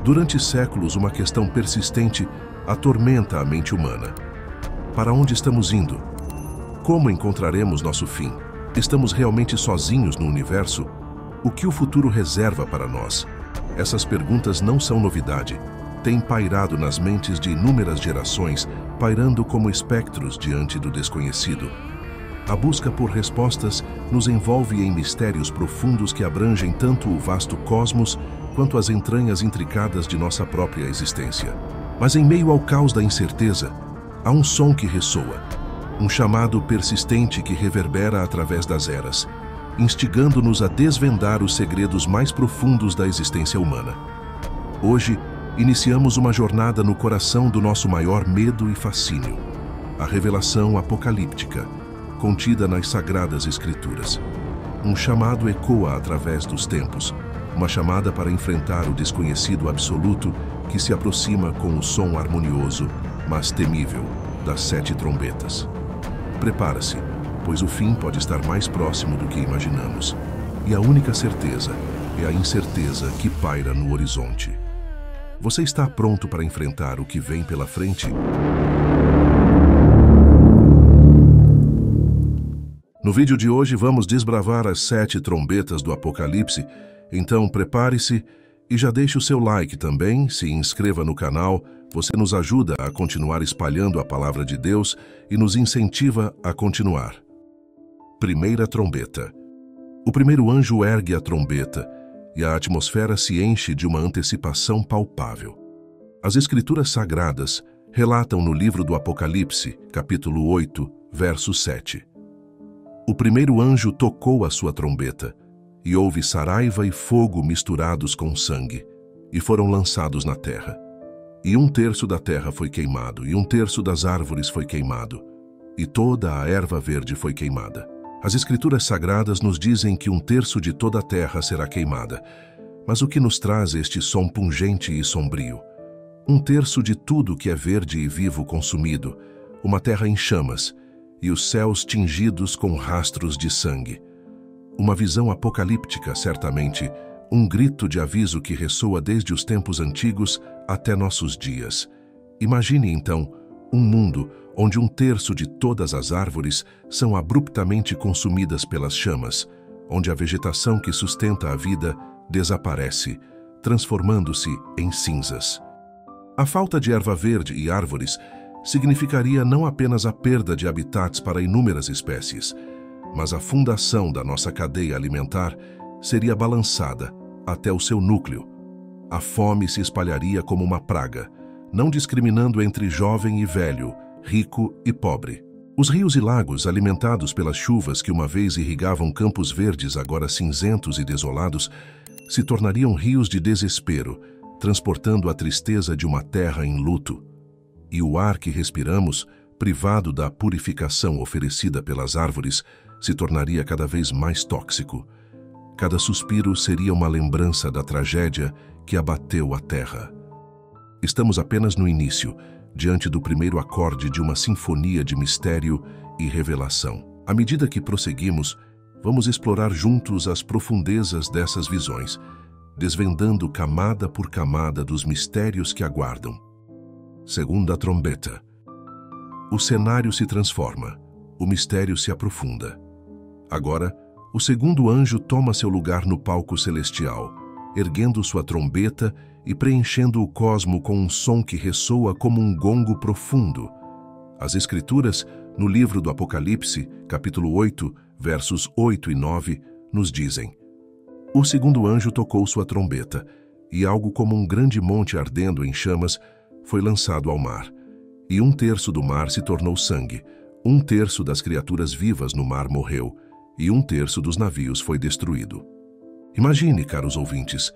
Durante séculos, uma questão persistente atormenta a mente humana. Para onde estamos indo? Como encontraremos nosso fim? Estamos realmente sozinhos no universo? O que o futuro reserva para nós? Essas perguntas não são novidade. Têm pairado nas mentes de inúmeras gerações, pairando como espectros diante do desconhecido. A busca por respostas nos envolve em mistérios profundos que abrangem tanto o vasto cosmos quanto as entranhas intricadas de nossa própria existência. Mas em meio ao caos da incerteza, há um som que ressoa, um chamado persistente que reverbera através das eras, instigando-nos a desvendar os segredos mais profundos da existência humana. Hoje, iniciamos uma jornada no coração do nosso maior medo e fascínio, a revelação apocalíptica, contida nas Sagradas Escrituras. Um chamado ecoa através dos tempos, uma chamada para enfrentar o desconhecido absoluto que se aproxima com o som harmonioso, mas temível, das 7 trombetas. Prepara-se, pois o fim pode estar mais próximo do que imaginamos, e a única certeza é a incerteza que paira no horizonte. Você está pronto para enfrentar o que vem pela frente? No vídeo de hoje vamos desbravar as 7 trombetas do Apocalipse, então prepare-se e já deixe o seu like também, se inscreva no canal, você nos ajuda a continuar espalhando a palavra de Deus e nos incentiva a continuar. Primeira trombeta. O primeiro anjo ergue a trombeta e a atmosfera se enche de uma antecipação palpável. As Escrituras Sagradas relatam no livro do Apocalipse, capítulo 8, verso 7. O primeiro anjo tocou a sua trombeta, e houve saraiva e fogo misturados com sangue, e foram lançados na terra. E 1/3 da terra foi queimado, e 1/3 das árvores foi queimado, e toda a erva verde foi queimada. As Escrituras Sagradas nos dizem que 1/3 de toda a terra será queimada, mas o que nos traz este som pungente e sombrio? 1/3 de tudo que é verde e vivo consumido, uma terra em chamas, e os céus tingidos com rastros de sangue. Uma visão apocalíptica, certamente, um grito de aviso que ressoa desde os tempos antigos até nossos dias. Imagine, então, um mundo onde 1/3 de todas as árvores são abruptamente consumidas pelas chamas, onde a vegetação que sustenta a vida desaparece, transformando-se em cinzas. A falta de erva verde e árvores significaria não apenas a perda de habitats para inúmeras espécies, mas a fundação da nossa cadeia alimentar seria balançada até o seu núcleo. A fome se espalharia como uma praga, não discriminando entre jovem e velho, rico e pobre. Os rios e lagos, alimentados pelas chuvas que uma vez irrigavam campos verdes agora cinzentos e desolados, se tornariam rios de desespero, transportando a tristeza de uma terra em luto. E o ar que respiramos, privado da purificação oferecida pelas árvores, se tornaria cada vez mais tóxico. Cada suspiro seria uma lembrança da tragédia que abateu a terra. Estamos apenas no início, diante do primeiro acorde de uma sinfonia de mistério e revelação. À medida que prosseguimos, vamos explorar juntos as profundezas dessas visões, desvendando camada por camada dos mistérios que aguardam. Segunda trombeta. O cenário se transforma, o mistério se aprofunda. Agora, o segundo anjo toma seu lugar no palco celestial, erguendo sua trombeta e preenchendo o cosmo com um som que ressoa como um gongo profundo. As Escrituras, no livro do Apocalipse, capítulo 8, versos 8 e 9, nos dizem: O segundo anjo tocou sua trombeta, e algo como um grande monte ardendo em chamas foi lançado ao mar. E 1/3 do mar se tornou sangue, 1/3 das criaturas vivas no mar morreu, e 1/3 dos navios foi destruído. Imagine, caros ouvintes,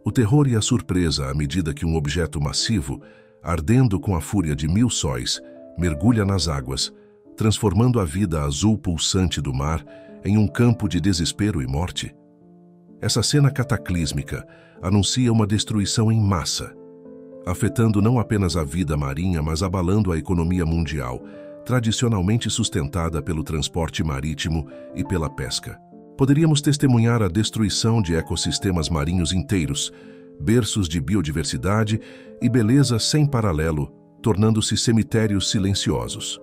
o terror e a surpresa à medida que um objeto massivo, ardendo com a fúria de 1000 sóis, mergulha nas águas, transformando a vida azul pulsante do mar em um campo de desespero e morte. Essa cena cataclísmica anuncia uma destruição em massa, afetando não apenas a vida marinha, mas abalando a economia mundial, tradicionalmente sustentada pelo transporte marítimo e pela pesca. Poderíamos testemunhar a destruição de ecossistemas marinhos inteiros, berços de biodiversidade e beleza sem paralelo, tornando-se cemitérios silenciosos.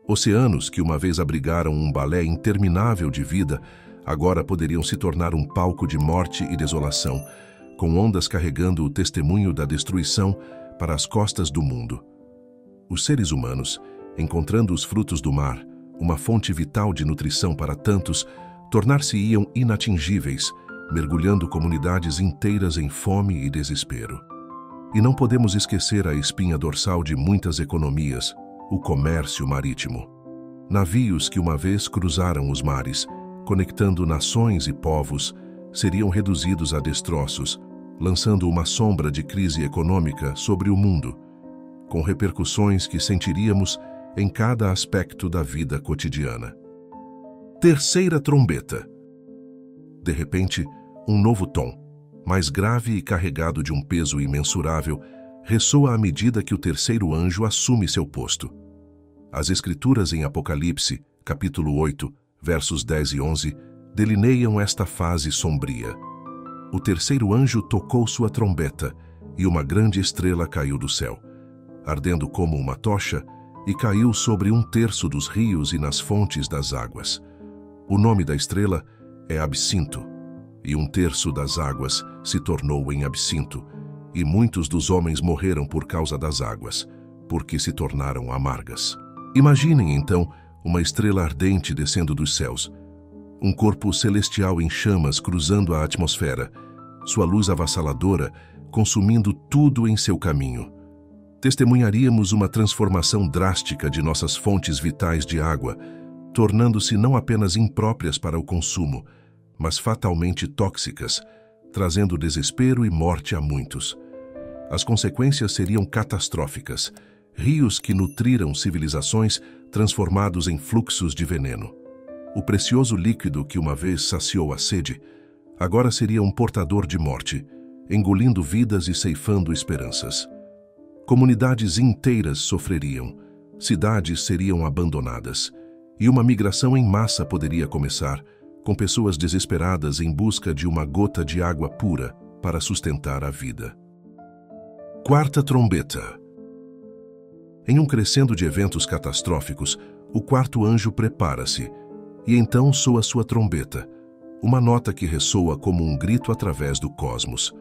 Oceanos que uma vez abrigaram um balé interminável de vida, agora poderiam se tornar um palco de morte e desolação, com ondas carregando o testemunho da destruição para as costas do mundo. Os seres humanos, encontrando os frutos do mar, uma fonte vital de nutrição para tantos, tornar-se-iam inatingíveis, mergulhando comunidades inteiras em fome e desespero. E não podemos esquecer a espinha dorsal de muitas economias, o comércio marítimo. Navios que uma vez cruzaram os mares, conectando nações e povos, seriam reduzidos a destroços, lançando uma sombra de crise econômica sobre o mundo, com repercussões que sentiríamos em cada aspecto da vida cotidiana. Terceira trombeta. De repente, um novo tom, mais grave e carregado de um peso imensurável, ressoa à medida que o terceiro anjo assume seu posto. As Escrituras em Apocalipse, capítulo 8, versos 10 e 11, delineiam esta fase sombria. O terceiro anjo tocou sua trombeta, e uma grande estrela caiu do céu, ardendo como uma tocha, e caiu sobre 1/3 dos rios e nas fontes das águas. O nome da estrela é Absinto, e 1/3 das águas se tornou em absinto, e muitos dos homens morreram por causa das águas, porque se tornaram amargas. Imaginem, então, uma estrela ardente descendo dos céus, um corpo celestial em chamas cruzando a atmosfera, sua luz avassaladora consumindo tudo em seu caminho. Testemunharíamos uma transformação drástica de nossas fontes vitais de água, tornando-se não apenas impróprias para o consumo, mas fatalmente tóxicas, trazendo desespero e morte a muitos. As consequências seriam catastróficas, rios que nutriram civilizações transformados em fluxos de veneno. O precioso líquido que uma vez saciou a sede, agora seria um portador de morte, engolindo vidas e ceifando esperanças. Comunidades inteiras sofreriam, cidades seriam abandonadas, e uma migração em massa poderia começar, com pessoas desesperadas em busca de uma gota de água pura para sustentar a vida. Quarta trombeta. Em um crescendo de eventos catastróficos, o quarto anjo prepara-se, e então soa sua trombeta, uma nota que ressoa como um grito através do cosmos.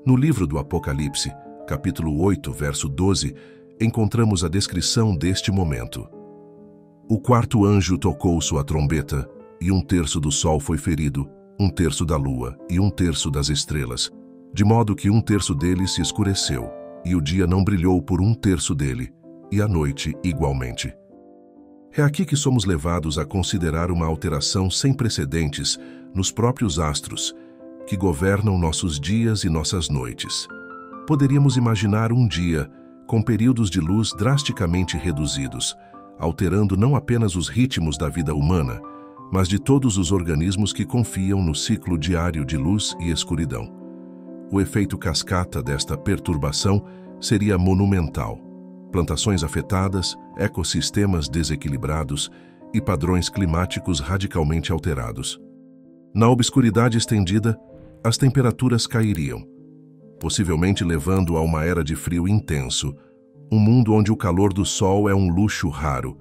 No livro do Apocalipse, capítulo 8, verso 12, encontramos a descrição deste momento. O quarto anjo tocou sua trombeta, e 1/3 do sol foi ferido, 1/3 da lua e 1/3 das estrelas, de modo que 1/3 deles se escureceu, e o dia não brilhou por 1/3 dele, e a noite igualmente. É aqui que somos levados a considerar uma alteração sem precedentes nos próprios astros, que governam nossos dias e nossas noites. Poderíamos imaginar um dia com períodos de luz drasticamente reduzidos, alterando não apenas os ritmos da vida humana, mas de todos os organismos que confiam no ciclo diário de luz e escuridão. O efeito cascata desta perturbação seria monumental. Plantações afetadas, ecossistemas desequilibrados e padrões climáticos radicalmente alterados. Na obscuridade estendida, as temperaturas cairiam, possivelmente levando a uma era de frio intenso, um mundo onde o calor do sol é um luxo raro,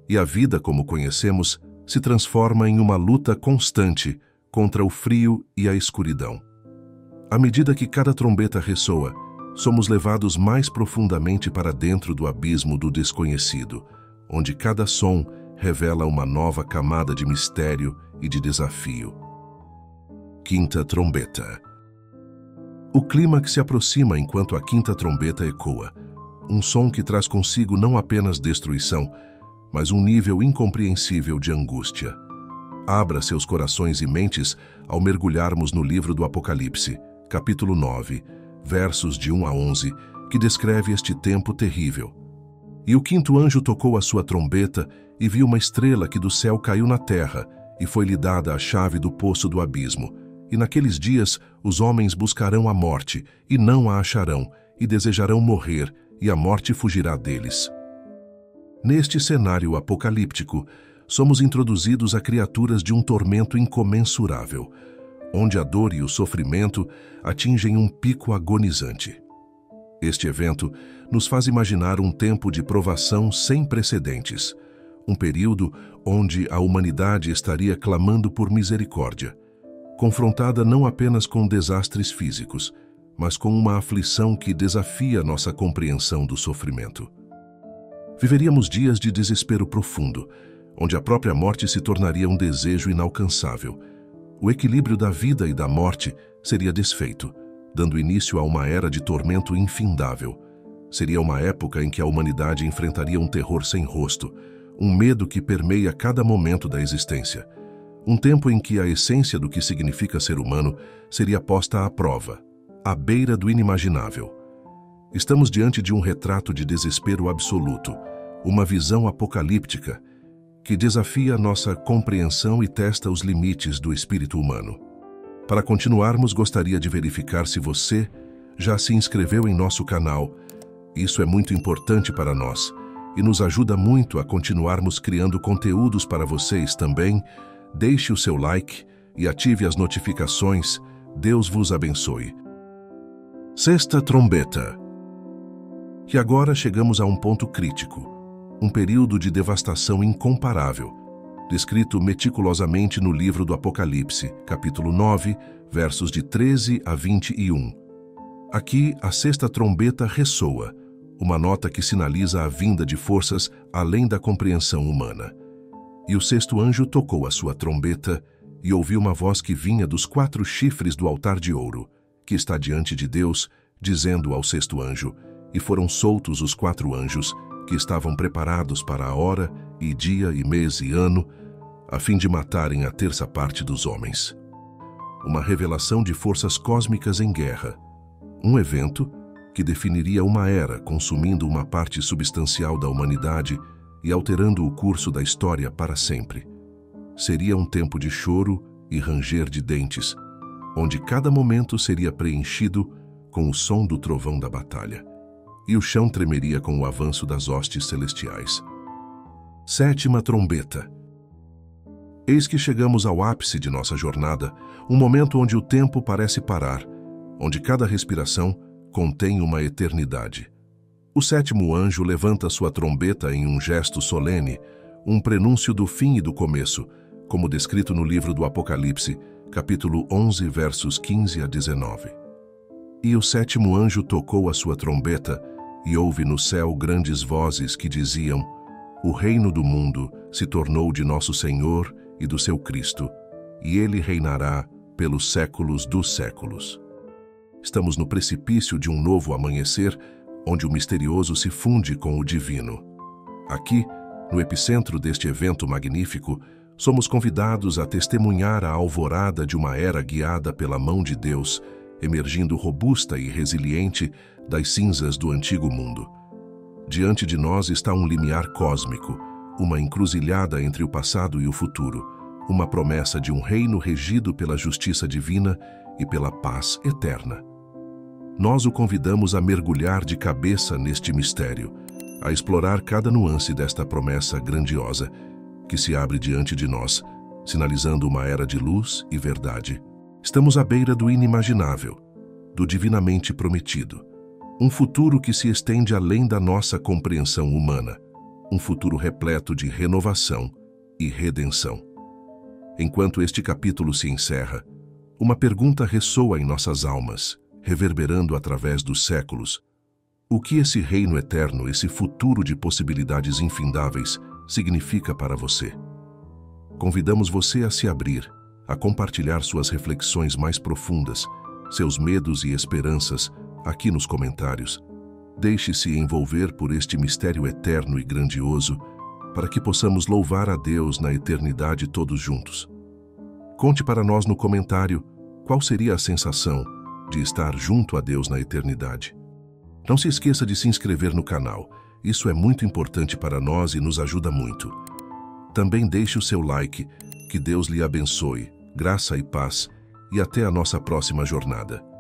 e a vida como conhecemos se transforma em uma luta constante contra o frio e a escuridão. À medida que cada trombeta ressoa, somos levados mais profundamente para dentro do abismo do desconhecido, onde cada som revela uma nova camada de mistério e de desafio. Quinta trombeta. O clímax se aproxima enquanto a quinta trombeta ecoa, um som que traz consigo não apenas destruição, mas um nível incompreensível de angústia. Abra seus corações e mentes ao mergulharmos no livro do Apocalipse, capítulo 9, versos de 1 a 11, que descreve este tempo terrível. E o quinto anjo tocou a sua trombeta e viu uma estrela que do céu caiu na terra, e foi-lhe dada a chave do poço do abismo. E naqueles dias os homens buscarão a morte, e não a acharão, e desejarão morrer, e a morte fugirá deles. Neste cenário apocalíptico, somos introduzidos a criaturas de um tormento incomensurável. onde a dor e o sofrimento atingem um pico agonizante. Este evento nos faz imaginar um tempo de provação sem precedentes, um período onde a humanidade estaria clamando por misericórdia, confrontada não apenas com desastres físicos, mas com uma aflição que desafia nossa compreensão do sofrimento. Viveríamos dias de desespero profundo, onde a própria morte se tornaria um desejo inalcançável. O equilíbrio da vida e da morte seria desfeito, dando início a uma era de tormento infindável. Seria uma época em que a humanidade enfrentaria um terror sem rosto, um medo que permeia cada momento da existência. Um tempo em que a essência do que significa ser humano seria posta à prova, à beira do inimaginável. Estamos diante de um retrato de desespero absoluto, uma visão apocalíptica que desafia nossa compreensão e testa os limites do espírito humano. Para continuarmos, gostaria de verificar se você já se inscreveu em nosso canal. Isso é muito importante para nós e nos ajuda muito a continuarmos criando conteúdos para vocês também. Deixe o seu like e ative as notificações. Deus vos abençoe. Sexta trombeta. E agora chegamos a um ponto crítico, um período de devastação incomparável, descrito meticulosamente no livro do Apocalipse, capítulo 9, versos de 13 a 21. Aqui, a sexta trombeta ressoa, uma nota que sinaliza a vinda de forças além da compreensão humana. E o sexto anjo tocou a sua trombeta e ouviu uma voz que vinha dos 4 chifres do altar de ouro, que está diante de Deus, dizendo ao sexto anjo, e foram soltos os 4 anjos, que estavam preparados para a hora, e dia, e mês, e ano, a fim de matarem a terça parte dos homens. Uma revelação de forças cósmicas em guerra. Um evento que definiria uma era, consumindo uma parte substancial da humanidade e alterando o curso da história para sempre. Seria um tempo de choro e ranger de dentes, onde cada momento seria preenchido com o som do trovão da batalha, e o chão tremeria com o avanço das hostes celestiais. Sétima trombeta. Eis que chegamos ao ápice de nossa jornada, um momento onde o tempo parece parar, onde cada respiração contém uma eternidade. O sétimo anjo levanta sua trombeta em um gesto solene, um prenúncio do fim e do começo, como descrito no livro do Apocalipse, capítulo 11, versos 15 a 19. E o sétimo anjo tocou a sua trombeta, e houve no céu grandes vozes que diziam: o reino do mundo se tornou de nosso Senhor e do seu Cristo, e ele reinará pelos séculos dos séculos. Estamos no precipício de um novo amanhecer, onde o misterioso se funde com o divino. Aqui, no epicentro deste evento magnífico, somos convidados a testemunhar a alvorada de uma era guiada pela mão de Deus, emergindo robusta e resiliente das cinzas do antigo mundo. Diante de nós está um limiar cósmico, uma encruzilhada entre o passado e o futuro, uma promessa de um reino regido pela justiça divina e pela paz eterna. Nós o convidamos a mergulhar de cabeça neste mistério, a explorar cada nuance desta promessa grandiosa que se abre diante de nós, sinalizando uma era de luz e verdade. Estamos à beira do inimaginável, do divinamente prometido, um futuro que se estende além da nossa compreensão humana, um futuro repleto de renovação e redenção. Enquanto este capítulo se encerra, uma pergunta ressoa em nossas almas, reverberando através dos séculos. O que esse reino eterno, esse futuro de possibilidades infindáveis, significa para você? Convidamos você a se abrir, a compartilhar suas reflexões mais profundas, seus medos e esperanças, aqui nos comentários. Deixe-se envolver por este mistério eterno e grandioso, para que possamos louvar a Deus na eternidade todos juntos. Conte para nós no comentário qual seria a sensação de estar junto a Deus na eternidade. Não se esqueça de se inscrever no canal. Isso é muito importante para nós e nos ajuda muito. Também deixe o seu like. Que Deus lhe abençoe, graça e paz, e até a nossa próxima jornada.